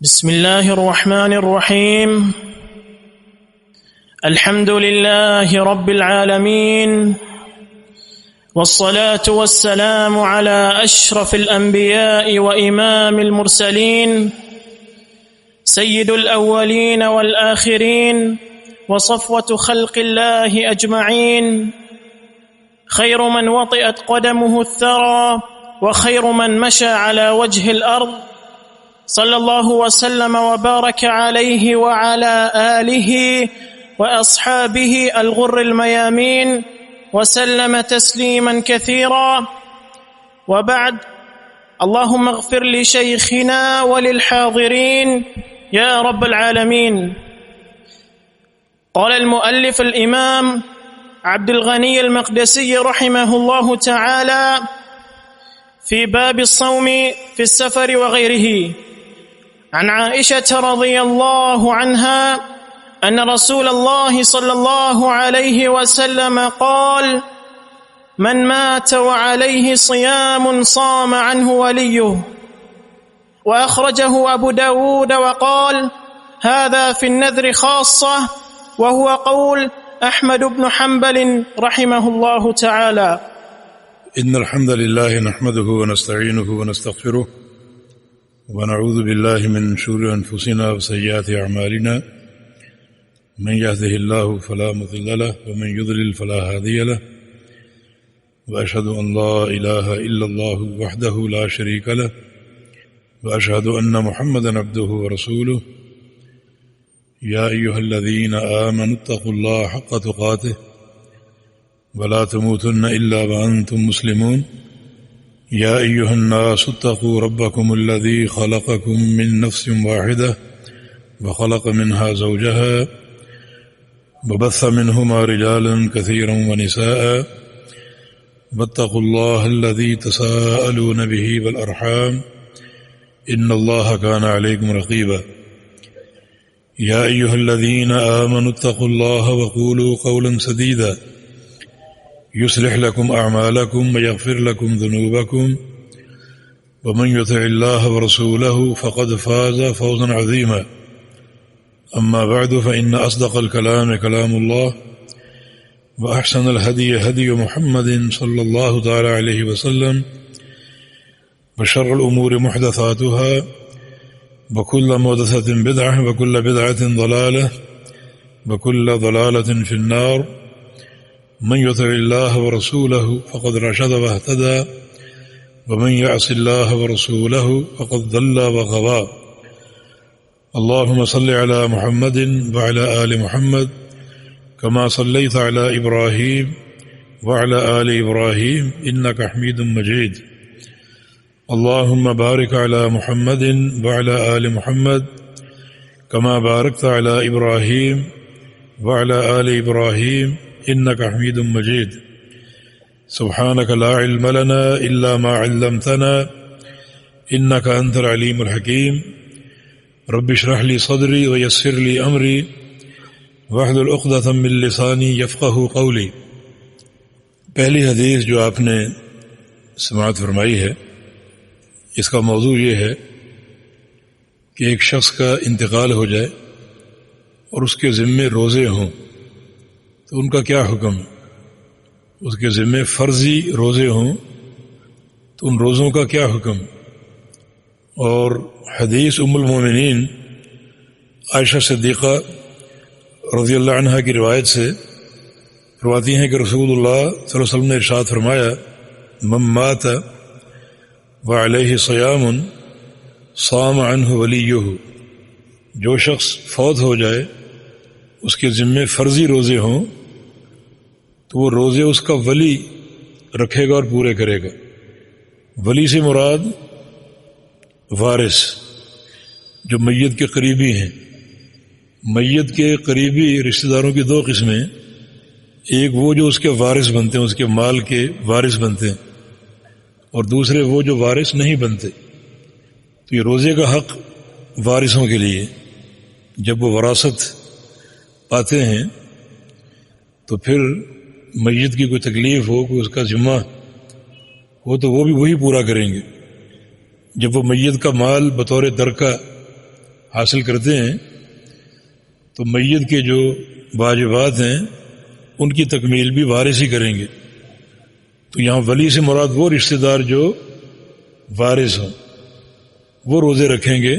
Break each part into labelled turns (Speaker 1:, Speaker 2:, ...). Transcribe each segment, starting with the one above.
Speaker 1: بسم الله الرحمن الرحيم. الحمد لله رب العالمين، والصلاة والسلام على أشرف الأنبياء وإمام المرسلين، سيد الأولين والآخرين، وصفوة خلق الله أجمعين، خير من وطئت قدمه الثرى، وخير من مشى على وجه الأرض، صلى الله وسلم وبارك عليه وعلى آله وأصحابه الغر الميامين، وسلم تسليما كثيرا. وبعد، اللهم اغفر لشيخنا وللحاضرين يا رب العالمين. قال المؤلف الإمام عبد الغني المقدسي رحمه الله تعالى في باب الصوم في السفر وغيره، عن عائشة رضي الله عنها أن رسول الله صلى الله عليه وسلم قال: من مات وعليه صيام صام عنه وليه. وأخرجه أبو داود وقال: هذا في النذر خاصة، وهو قول أحمد بن حنبل رحمه الله تعالى.
Speaker 2: إن الحمد لله نحمده ونستعينه ونستغفره، ونعوذ بالله من شرور أنفسنا وسيئات أعمالنا، من يهده الله فلا مضل له ومن يضلل فلا هادي له، وأشهد أن لا إله إلا الله وحده لا شريك له، وأشهد أن محمدا عبده ورسوله. يا أيها الذين آمنوا اتقوا الله حق تقاته ولا تموتن إلا وأنتم مسلمون. يا أيها الناس اتقوا ربكم الذي خلقكم من نفس واحدة وخلق منها زوجها وبث منهما رجالا كثيرا ونساء، واتقوا الله الذي تساءلون به والأرحام إن الله كان عليكم رقيبا. يا أيها الذين آمنوا اتقوا الله وقولوا قولا سديدا يصلح لكم أعمالكم ويغفر لكم ذنوبكم، ومن يطع الله ورسوله فقد فاز فوزا عظيما. أما بعد، فإن أصدق الكلام كلام الله، وأحسن الهدي هدي محمد صلى الله تعالى عليه وسلم، وشر الأمور محدثاتها، وكل محدثة بدعة، وكل بدعة ضلالة، وكل ضلالة في النار. من يطع الله ورسوله فقد رشد واهتدى، ومن يعص الله ورسوله فقد ضل وغوى. اللهم صل على محمد وعلى آل محمد كما صليت على إبراهيم وعلى آل إبراهيم إنك حميد مجيد. اللهم بارك على محمد وعلى آل محمد كما باركت على إبراهيم وعلى آل إبراهيم إنك حميد مجيد. سبحانك لا علم لنا إلا ما علمتنا إنك أنت العليم الحكيم. رب اشرح لي صدري ويسر لي أمري واحلل عقدة من لساني يفقهوا قولي. پہلی حدیث جو آپ نے سماعت فرمائی ہے، اس کا موضوع یہ ہے کہ ایک شخص کا انتقال ہو جائے اور اس کے ذمے روزے ہوں تو ان کا کیا حکم ہے؟ اس کے ذمے فرضی روزے ہوں تو ان روزوں کا کیا حکم؟ اور حدیث ام المومنین عائشہ صدیقہ رضی اللہ عنہا کی روایت سے فرماتی ہیں کہ رسول اللہ صلی اللہ علیہ وسلم نے ارشاد فرمایا: من مات وعلیہ صیام صام عنہ ولیہ. جو شخص فوت ہو جائے اس کے ذمے فرضی روزے ہوں تو وہ روزے اس کا ولی رکھے گا اور پورے کرے گا. ولی سے مراد وارث، جو میت کے قریبی ہیں. میت کے قریبی رشتہ داروں کی دو قسمیں، ایک وہ جو اس کے وارث بنتے ہیں، اس کے مال کے وارث بنتے ہیں، اور دوسرے وہ جو وارث نہیں بنتے. تو یہ روزے کا حق وارثوں کے لیے. جب وہ وراثت پاتے ہیں تو پھر میت کی کوئی تکلیف ہو، کوئی اس کا ذمہ ہو تو وہ بھی وہی پورا کریں گے. جب وہ میت کا مال بطور درکہ حاصل کرتے ہیں تو میت کے جو واجبات ہیں ان کی تکمیل بھی وارث ہی کریں گے. تو یہاں ولی سے مراد وہ رشتہ دار جو وارث ہوں، وہ روزے رکھیں گے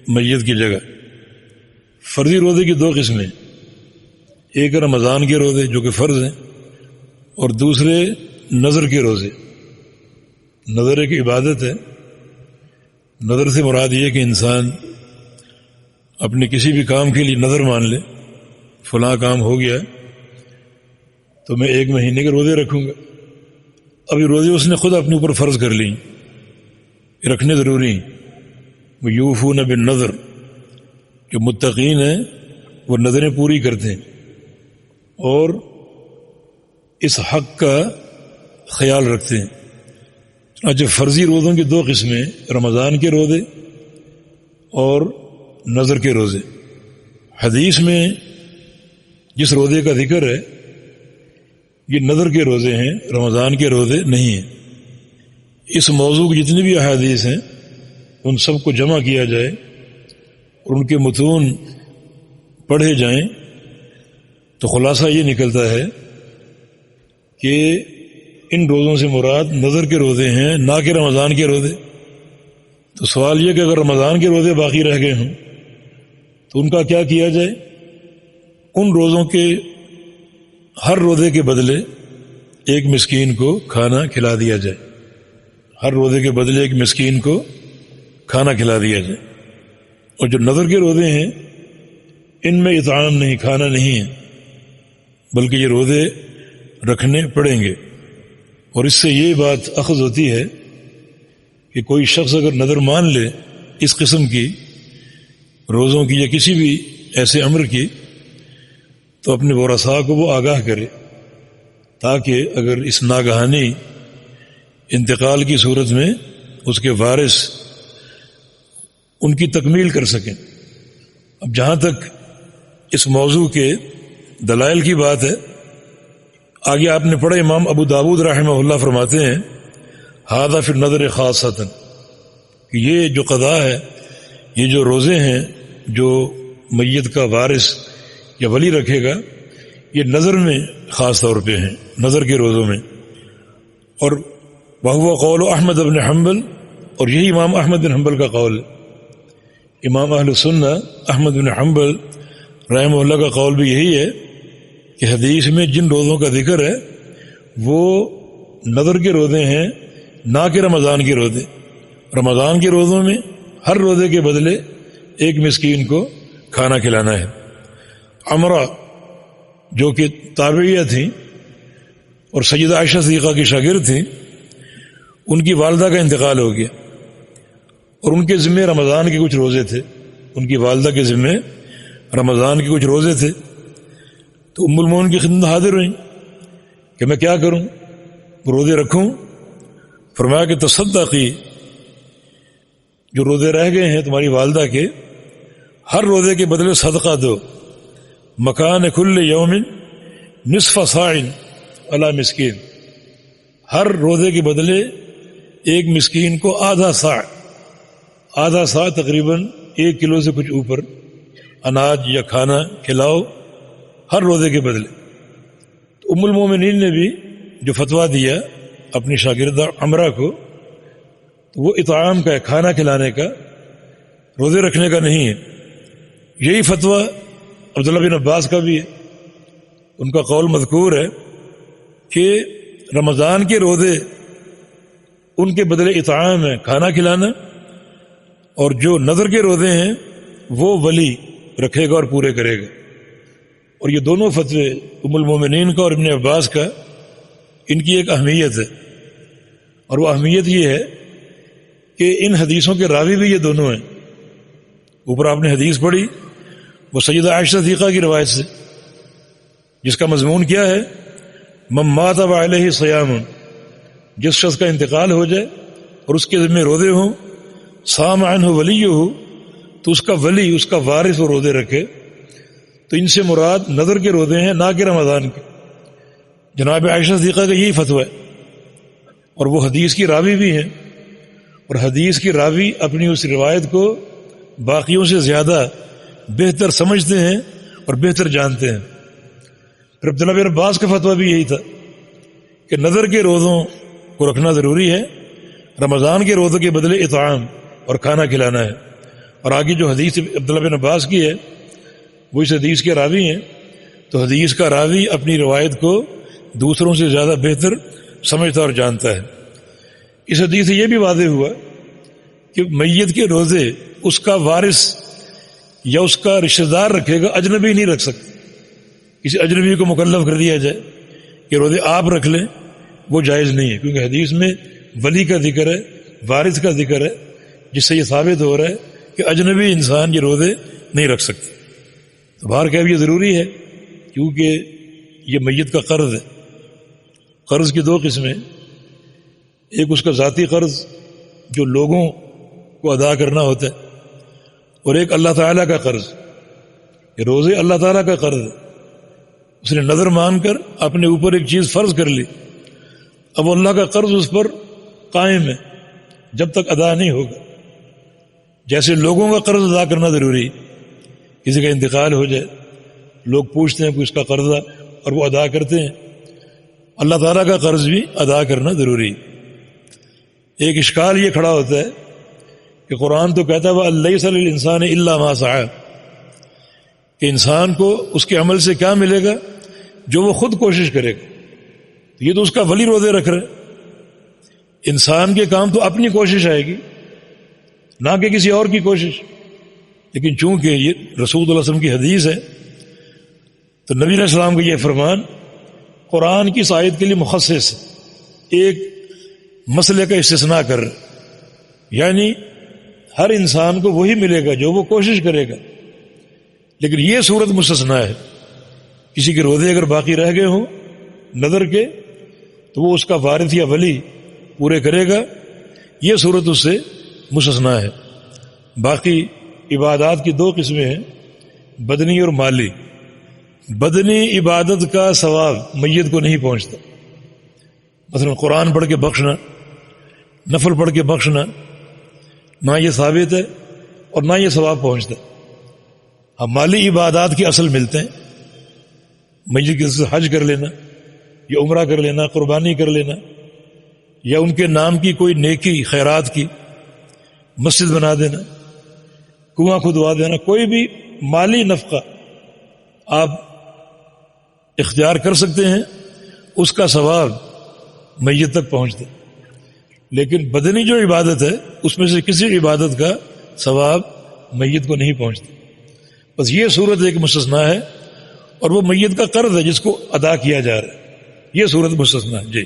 Speaker 2: میت کی جگہ. فرضی روزے کی 2 قسمیں، ایک رمضان کے روزے جو کہ فرض ہیں، اور دوسرے نظر کے روزے. نظر ایک عبادت ہے. نظر سے مراد یہ کہ انسان اپنے کسی بھی کام کے لیے نظر مان لے، فلاں کام ہو گیا تو میں 1 مہینے کے روزے رکھوں گا. ابھی روزے اس نے خود اپنے اوپر فرض کر لیں، رکھنے ضروری ہیں. وہ یوفون بالنذر، جو متقین ہیں وہ نظریں پوری کرتے ہیں اور اس حق کا خیال رکھتے ہیں. چنانچہ فرضی روزوں کی 2 قسمیں، رمضان کے روزے اور نظر کے روزے. حدیث میں جس روزے کا ذکر ہے یہ نظر کے روزے ہیں، رمضان کے روزے نہیں ہیں. اس موضوع کی جتنی بھی احادیث ہیں ان سب کو جمع کیا جائے اور ان کے متون پڑھے جائیں تو خلاصہ یہ نکلتا ہے کہ ان روزوں سے مراد نظر کے روزے ہیں، نہ کہ رمضان کے روزے. تو سوال یہ کہ اگر رمضان کے روزے باقی رہ گئے ہوں تو ان کا کیا کیا جائے؟ ان روزوں کے ہر روزے کے بدلے 1 مسکین کو کھانا کھلا دیا جائے. ہر روزے کے بدلے 1 مسکین کو کھانا کھلا دیا جائے. اور جو نظر کے روزے ہیں ان میں اطعام نہیں، کھانا نہیں ہے، بلکہ یہ روزے رکھنے پڑیں گے. اور اس سے یہ بات اخذ ہوتی ہے کہ کوئی شخص اگر نظر مان لے اس قسم کی روزوں کی یا کسی بھی ایسے امر کی تو اپنے ورثاء کو وہ آگاہ کرے، تاکہ اگر اس ناگہانی انتقال کی صورت میں اس کے وارث ان کی تکمیل کر سکیں. اب جہاں تک اس موضوع کے دلائل کی بات ہے، آگے آپ نے پڑھا امام ابو داود رحمہ اللہ فرماتے ہیں ھذا فی النذر خاصۃ، کہ یہ جو قضا ہے، یہ جو روزے ہیں جو میت کا وارث یا ولی رکھے گا، یہ نظر میں خاص طور پہ ہیں، نظر کے روزوں میں. اور وہو قول احمد بن حنبل، اور یہی امام احمد بن حنبل کا قول ہے. امام اہل سنہ احمد بن حنبل رحمہ اللہ کا قول بھی یہی ہے کہ حدیث میں جن روزوں کا ذکر ہے وہ نظر کے روزے ہیں، نہ کہ رمضان کے روزے. رمضان کے روزوں میں ہر روزے کے بدلے 1 مسکین کو کھانا کھلانا ہے. عمرہ جو کہ تابعیہ تھیں اور سیدہ عائشہ صدیقہ کی شاگرد تھیں، ان کی والدہ کا انتقال ہو گیا اور ان کے ذمہ رمضان کے کچھ روزے تھے. ان کی والدہ کے ذمہ رمضان کے کچھ روزے تھے. تو ام المومنین کی خدمت حاضر ہوئیں کہ میں کیا کروں، روزے رکھوں؟ فرمایا کہ تصدقی، جو روزے رہ گئے ہیں تمہاری والدہ کے، ہر روزے کے بدلے صدقہ دو. مکان کل یوم نصف صاع علی مسکین، ہر روزے کے بدلے 1 مسکین کو آدھا صاع تقریباً 1 کلو سے کچھ اوپر اناج یا کھانا کھلاؤ ہر روزے کے بدلے. تو ام المومنین نے بھی جو فتویٰ دیا اپنی شاگردہ عمرہ کو، تو وہ اطعام کا ہے، کھانا کھلانے کا، روزے رکھنے کا نہیں ہے. یہی فتویٰ عبداللہ بن عباس کا بھی ہے. ان کا قول مذکور ہے کہ رمضان کے روزے ان کے بدلے اطعام ہے، کھانا کھلانا، اور جو نظر کے روزے ہیں وہ ولی رکھے گا اور پورے کرے گا. اور یہ دونوں فتوے ام المومنین کا اور ابن عباس کا، ان کی ایک اہمیت ہے، اور وہ اہمیت یہ ہے کہ ان حدیثوں کے راوی بھی یہ دونوں ہیں. اوپر آپ نے حدیث پڑھی وہ سیدہ عائشہ صدیقہ کی روایت سے، جس کا مضمون کیا ہے؟ من مات وعلیہ صیام، جس شخص کا انتقال ہو جائے اور اس کے ذمہ روزے ہوں، صام عنہ ولیہ، تو اس کا ولی، اس کا وارث وہ روزے رکھے. تو ان سے مراد نظر کے روزے ہیں، نہ کہ رمضان کے. جناب عائشہ صدیقہ کا یہی فتویٰ ہے، اور وہ حدیث کی راوی بھی ہیں، اور حدیث کی راوی اپنی اس روایت کو باقیوں سے زیادہ بہتر سمجھتے ہیں اور بہتر جانتے ہیں۔ پھر عبداللہ بن عباس کا فتویٰ بھی یہی تھا کہ نظر کے روزوں کو رکھنا ضروری ہے، رمضان کے روزوں کے بدلے اطعام اور کھانا کھلانا ہے۔ اور آگے جو حدیث عبداللہ بن عباس کی ہے وہ اس حدیث کے راوی ہیں، تو حدیث کا راوی اپنی روایت کو دوسروں سے زیادہ بہتر سمجھتا اور جانتا ہے۔ اس حدیث سے یہ بھی واضح ہوا کہ میت کے روزے اس کا وارث یا اس کا رشتہ دار رکھے گا، اجنبی نہیں رکھ سکتے۔ کسی اجنبی کو مکلف کر دیا جائے کہ روزے آپ رکھ لیں، وہ جائز نہیں ہے، کیونکہ حدیث میں ولی کا ذکر ہے، وارث کا ذکر ہے، جس سے یہ ثابت ہو رہا ہے کہ اجنبی انسان یہ روزے نہیں رکھ سکتے۔ تو باہر کہ یہ ضروری ہے کیونکہ یہ میت کا قرض ہے۔ قرض کی دو قسمیں، ایک اس کا ذاتی قرض جو لوگوں کو ادا کرنا ہوتا ہے، اور ایک اللہ تعالیٰ کا قرض۔ یہ روزے اللہ تعالیٰ کا قرض ہے، اس نے نظر مان کر اپنے اوپر ایک چیز فرض کر لی، اب اللہ کا قرض اس پر قائم ہے جب تک ادا نہیں ہوگا۔ جیسے لوگوں کا قرض ادا کرنا ضروری ہے، کسی کا انتقال ہو جائے لوگ پوچھتے ہیں کہ اس کا قرضہ اور وہ ادا کرتے ہیں، اللہ تعالیٰ کا قرض بھی ادا کرنا ضروری ہے۔ ایک اشکال یہ کھڑا ہوتا ہے کہ قرآن تو کہتا ہے وَلَيْسَ لِلْإِنسَانِ إِلَّا مَا سَعَىٰ، کہ انسان کو اس کے عمل سے کیا ملے گا؟ جو وہ خود کوشش کرے گا۔ یہ تو اس کا ولی روزے رکھ رہا ہے، انسان کے کام تو اپنی کوشش آئے گی نہ کہ کسی اور کی کوشش۔ لیکن چونکہ یہ رسول اللہ علیہ وسلم کی حدیث ہے تو نبی علیہ السلام کا یہ فرمان قرآن کی آیت کے لیے مخصص ہے، ایک مسئلے کا استثناء کر رہا، یعنی ہر انسان کو وہی ملے گا جو وہ کوشش کرے گا۔ لیکن یہ صورت مستثنیٰ ہے، کسی کے روزے اگر باقی رہ گئے ہوں نظر کے تو وہ اس کا وارث یا ولی پورے کرے گا، یہ صورت اس سے مستثنیٰ ہے۔ باقی عبادات کی دو قسمیں ہیں، بدنی اور مالی۔ بدنی عبادت کا ثواب میت کو نہیں پہنچتا، مثلا قرآن پڑھ کے بخشنا، نفل پڑھ کے بخشنا، نہ یہ ثابت ہے اور نہ یہ ثواب پہنچتا۔ اب مالی عبادات کے اصل ملتے ہیں، میت کے سے حج کر لینا یا عمرہ کر لینا، قربانی کر لینا، یا ان کے نام کی کوئی نیکی خیرات کی، مسجد بنا دینا، کنواں کھدوا دینا، کوئی بھی مالی نفقہ آپ اختیار کر سکتے ہیں، اس کا ثواب میت تک پہنچتا۔ لیکن بدنی جو عبادت ہے اس میں سے کسی عبادت کا ثواب میت کو نہیں پہنچتا۔ بس یہ صورت ایک مستثنیٰ ہے، اور وہ میت کا قرض ہے جس کو ادا کیا جا رہا ہے، یہ صورت مستثنیٰ ہے۔ جی